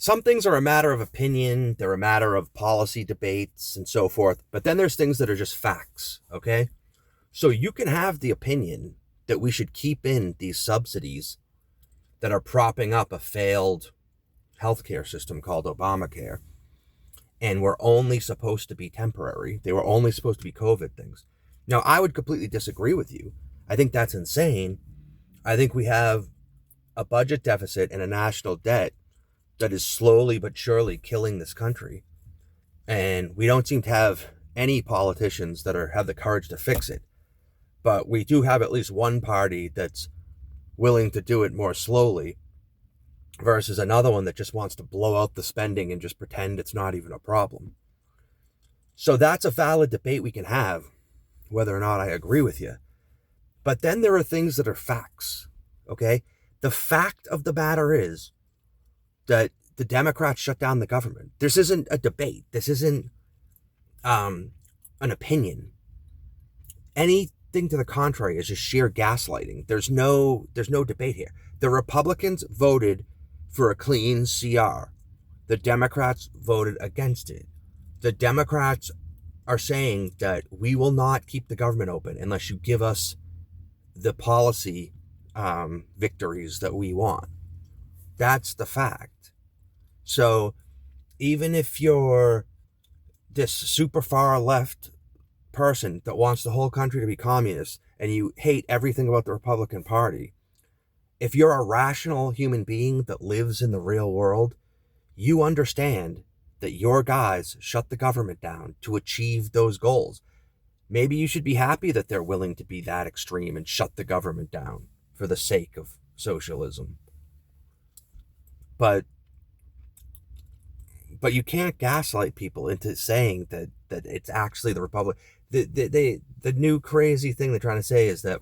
some things are a matter of opinion, they're a matter of policy debates and so forth, but then there's things that are just facts, okay? So you can have the opinion that we should keep in these subsidies that are propping up a failed healthcare system called Obamacare, and were only supposed to be temporary. They were only supposed to be COVID things. Now, I would completely disagree with you. I think that's insane. I think we have a budget deficit and a national debt that is slowly but surely killing this country. And we don't seem to have any politicians that have the courage to fix it. But we do have at least one party that's willing to do it more slowly versus another one that just wants to blow out the spending and just pretend it's not even a problem. So that's a valid debate we can have, whether or not I agree with you. But then there are things that are facts, okay? The fact of the matter is that the Democrats shut down the government. This isn't a debate. This isn't an opinion. Anything to the contrary is just sheer gaslighting. There's no debate here. The Republicans voted for a clean CR. The Democrats voted against it. The Democrats are saying that we will not keep the government open unless you give us the policy victories that we want. That's the fact. So even if you're this super far left person that wants the whole country to be communist and you hate everything about the Republican Party, if you're a rational human being that lives in the real world, you understand that your guys shut the government down to achieve those goals. Maybe you should be happy that they're willing to be that extreme and shut the government down for the sake of socialism. But you can't gaslight people into saying that it's actually the Republic. The new crazy thing they're trying to say is that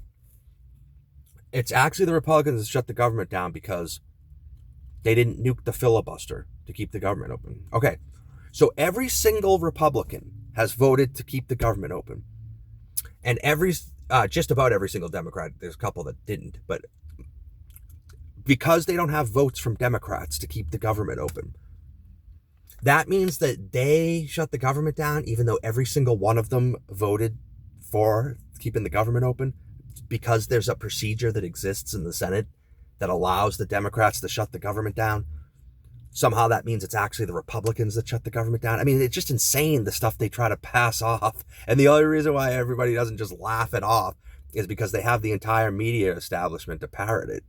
it's actually the Republicans that shut the government down because they didn't nuke the filibuster to keep the government open. Okay, so every single Republican has voted to keep the government open. And just about every single Democrat, there's a couple that didn't, but because they don't have votes from Democrats to keep the government open, that means that they shut the government down even though every single one of them voted for keeping the government open, because there's a procedure that exists in the Senate that allows the Democrats to shut the government down. Somehow that means it's actually the Republicans that shut the government down. I mean, it's just insane, the stuff they try to pass off. And the only reason why everybody doesn't just laugh it off is because they have the entire media establishment to parrot it.